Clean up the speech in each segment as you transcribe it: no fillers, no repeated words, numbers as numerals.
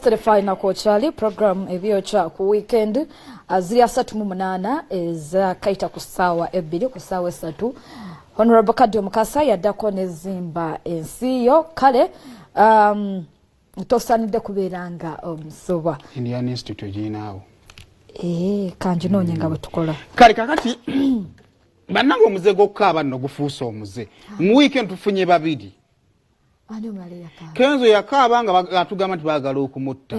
Telefina ko chali program ebyocha ku weekend ziri 38 ezakaita ku ssaawa 2 ku ssaawa 3 Honorable Kadyo Mukasa yaddako nezimba ensiyo kale tosanidde kubeeranga omusoba Indian Institute jinaawo kanji nonyenga batukola kale kakati bannango omuze gokkaaba nno gufuusa omuze mu weekend tufunye babiri ani omulala yakaaba Kenzo yakaaba nga batugamba nti baagala okumutta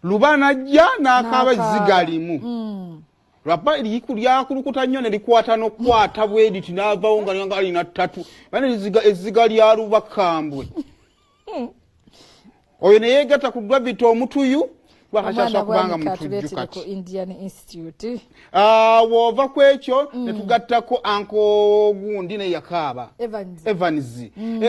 Lubana ajja n'akaaba ezziga limu Rapa lyakulukuta nnyo ne likwata n'okkwata bwediti n'avaawo nga alina ttatu bane ezziga lya Lubakambwe oyo ne yeegatta ku gravity omutuyu bakashasha kubanga mutujju kati Indian Institute wova kwekyo ne tugattako anko gundi ne yakaaba Evans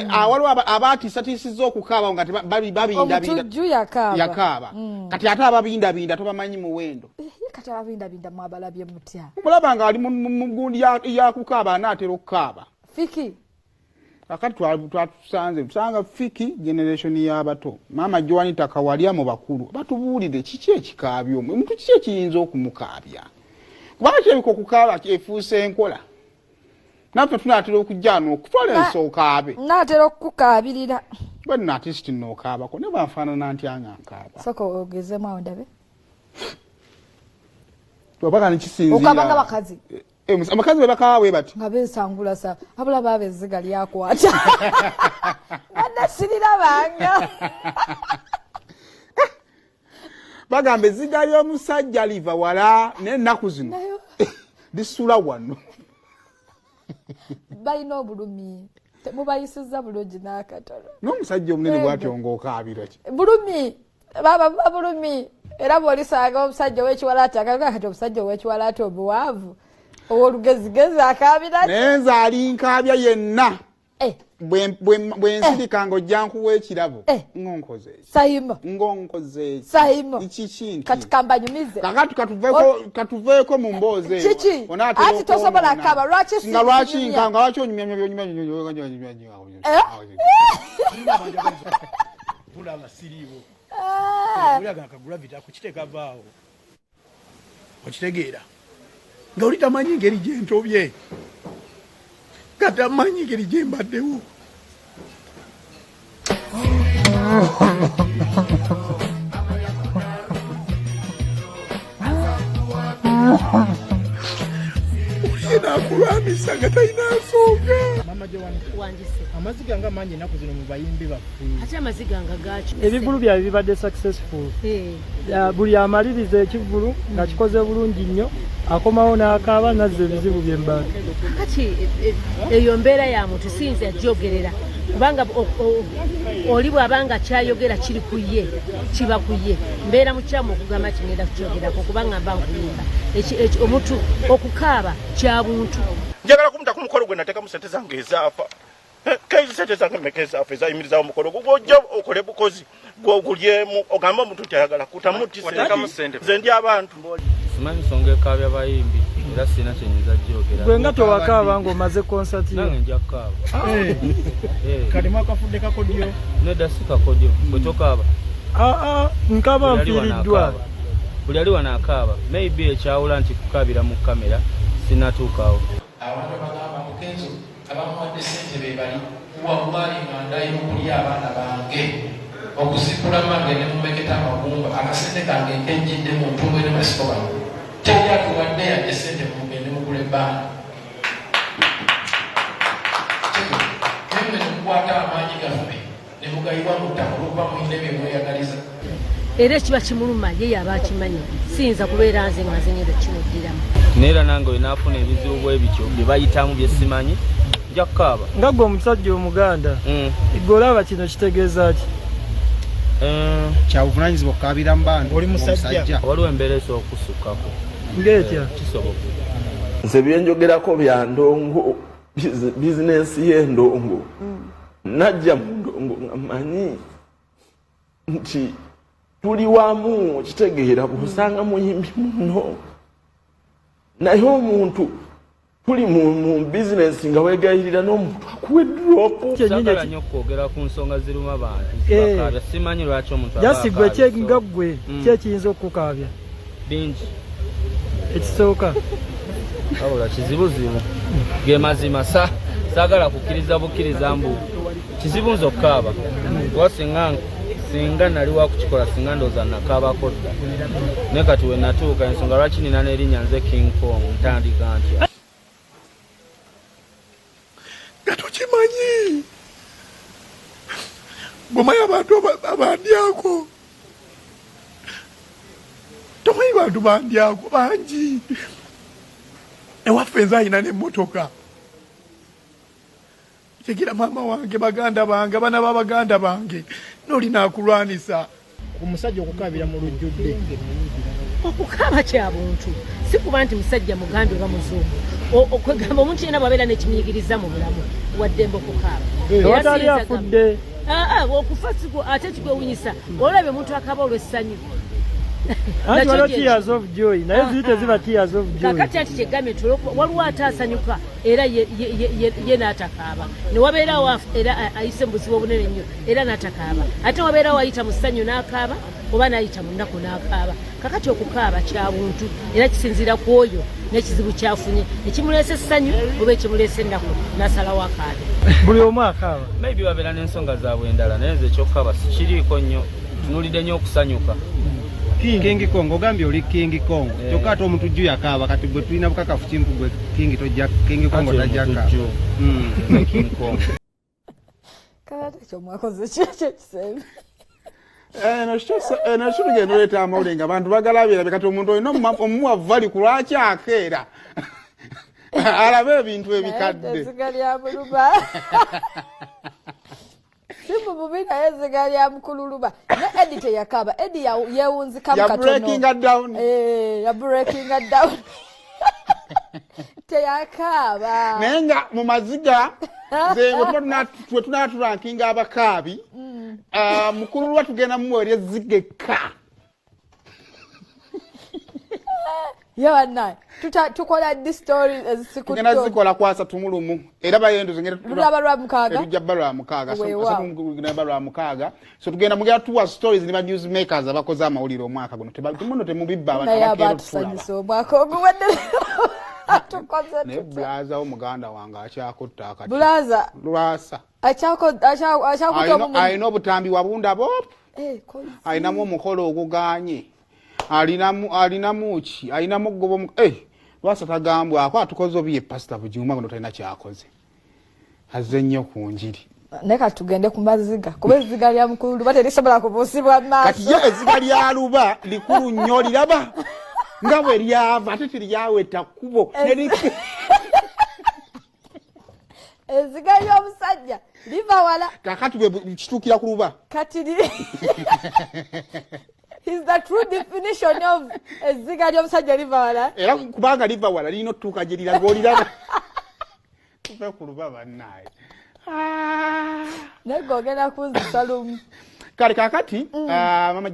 awaliwo abaatiisatiisizza okukaaba nga babinda omutujju yakaaba kati ate ababinda tobamanyi muwendo kati ababinda mwabalabye mutya mulaba nga ali mu gundi yakukaaba anaatera okukaaba Fiki akati twatusanze tusanga Fiki generation y'abato mama Joani takawalya mu bakulu batubuulire kiki ekikaabyo omuntu kiki ekiyinza okumukaabya kubanga kyebiko okukaaba kyefuuse enkola naffe tunaatera okujja n'okutwala ensokaabe naatera okukaabirira bwe artist n'okaabako ne banfaanana ntya nga nkaaba soko ogezemu awo ndabe tobaka nikisinzira okabanga bakazi amakazi bebakaaba bwe bati nga beesangula sa abula baba ezziga lyakwata nadasirira banga bagamba ezziga ly'omusajja liva wala n'ennaku zino lisula wano balina obulumi temubayisizza bulungi n'akatono n'omusajja omunene bw'atyo ng'okaabira ki bulumi baba bulumi era bw'olisanga omusajja w'ekiwalaata akaga kati omusajja w'ekiwalaata obuwaavu olugezigezi akaabira nenza alinkaabya yenna bwe nsirika ng'ojja nkuwa ekirabo ngonkoze sayima ngonkoze sayima kiki kati kambanyumize kakati katuveeko mu mboozi eyo kiki ati tosobola akaaba lwaki nga lwaki nkanga lwaki onyumya tulaba siriiwo ulaga akagravity akukiteeka vaawo okitegeera nga oli tamanyi ngeri gye ntobye katamanyi ngeri gye mbaddewo nakulwamisa nga talina nsonga mama wandise amaziga nga mangi ennaku zino mu bayimbi baffe ate amaziga nga gaki ebivulu byabwe bibadde successful buli amaliriza ekivulu nga kikoze bulungi nnyo akomawo n'akaaba nazza ebizibu by'embaga kati eyo mbeera ya muntu sinzi ajjogerera kubanga oli bw'abanga kyayogera kiri ku ye kiba ku ye mbeera mukyamu okugamba kigenda kukyogerako kubanga mba nkuyimba omuntu okukaaba kya buntu njagala kumuta ku mukolo gwe nateekamu sente zange ezaafa kaizi sente zange meka ezaafa ezayimirizawo omukolo gwojja okole bukozi gwogulyemu ogamba omuntu nti ayagala kutamuze ndi abantu simanyi nsonga ekaabya abayimbi era sirina kyenyinza gyogera gwe nga tewakaaba ng'omaze konsati nange nja kukaaba kati mwakafudde kakodyo nedda si kakodyo bwe tokaaba nkaba mpiiriddwa buli ali wano akaaba maybe ekyawula nti kukaabira mu kamera sinatuukaawo abantu bagamba mukenzo abamuwadde ssente be bali wallahi nga ndayo okulya abaana bange okuzikula mange ne mumeketa amagumba akasente kange kenjidde mu ntumbwe ne masiko bange teri atuwadde yadde ssente mugende mugula ebbaana nemwe nemukwata amaanyi gaffe ne mugayiwa mu ttaka olwokuba muyina bye mweyagaliza era ekiba kimuluma ye yaba akimanyi siyinza kubeera nze nga nzenyero kimuddiramu neera nange we naafuna ebizibu bwe bityo bye bayitamu bye simanyi nja kukaaba nga gwe omusajja omuganda gwe olaba kino kitegeeza ki kyabuvunanyizibwa okukaabira mu bantu oli musajja waliwo embeera esobola okusukkako ng'etya kisoboka nze byenjogerako bya ndongo bizinensi y'endongo najja mu ndongo nga manyi nti tuli wamu okitegeera bw'osanga muyimbi muno naye omuntu tuli mu business nga wegayirira n'omuntu akuwe drop. Sagala nnyo kwogera ku nsonga ziruma abantu zibakaabya simanyi lwaki omuntu jasigwe kyenga ggwe kyekiyinza okukaabya bingi ekisooka wabula kizibuzibu ge mazima saagala kukkiriza bukkiriza mbu kizibu nze okukaaba kuba singa nali wakukikola singa ndooza nakaabako dda naye kati we natuuka ensonga lwaki nina n'erinnya nze King Kong ntandika ntya nga tokimanyi gomayo abantu abandyako tomanyi bantu bandyako bangi ewaffe nze ayina n'emmotoka tegira maama wange baganda bange abaana b'abaganda bange n'olina akulwanisa omusajja okukaabira mu lujjudde okukaaba kya buntu si kuba nti musajja mugambi oba muzungu okwegamba omuntu yena bwabeera nekimuyigiriza mu bulamu waddembe okukaaba watali afudde okufa sigo ate kigwewunyisa olabye omuntu akaaba olw'essanyu anti waliwo tears of joy naye ziyite ziba tears of joy kakati ati kyegambye waliwo ate asanyuka era ye n'atakaaba ne wabeerawo era ayise mu buzibu obunene nnyo era n'atakaaba ate wabeerawo ayita mu ssanyu n'akaaba oba n'ayita mu nnaku n'akaaba kakati okukaaba kya buntu era kisinziira ku oyo n'ekizibu kyafunye ekimuleese essanyu oba ekimuleese ennaku n'asalawo akaabe buli omu akaaba maybe babeera n'ensonga zaabwe endala naye nze ekyokukaaba sikiriiko nnyo tunulidde nnyo okusanyuka King Kong ogambye oli King Kong kyokka ate omuntu jju yakaaba kati gwe tulina bukakafu kimpu gwe King Kong tajjaka King Kong kati ekyo mwakoze kyekyo kisembe nakyo tugenda oleeta amawulire nga abantu bagalabira kati omuntu olina omuwavu ali ku lwaki akeera alabe ebintu ebikadde eziga lya muluba simu bubi naye eziga lya mukululuba ne Edi teyakaaba Edi yeewunzikamu katono ya breaking down teyakaaba naye nga mu maziga we tunaaturankinga abakaabi mukululwa tugenda muweerya eziga ekka yabanaye tukola di story tugenda zikola kwasa tumulumu era bayendo lulaba lwa mukaaga tujjaba lwa mukaaga tugenda lwa mukaaga so tugenda mugera tuwa stories ne ba news makers abakoze amawulire omwaka guno tebalimuno temubibba abatusanyusa omwaka oguwedde tukoze ne blaza omuganda wange akyakutta akati blaza lwasa akyakutta ayina obutambi wabunda bop ayinamu omukolo oguganye alinamu ki ayinamu gobo lwasa tagambwako atukoze obiye pasita Bujuma ngono talina kyakoze azze nnyo ku njiri neka tugende ku maziga kuba eziga lya mukulu bate lisobola kubuusibwa maaso kati ye eziga lya luba likulu nnyo liraba nga bwe lyava ate tiryaweta kkubo eziga ly'omusajja liva wala kakati bwe kituukira ku luba kati is the true definition of eziga ly'omusajja liva wala era kubanga liva wala lirina otutuuka gye liraga oliraba tuve ku luba bannaye naye gogenda kunzisa lumu kale kakati mama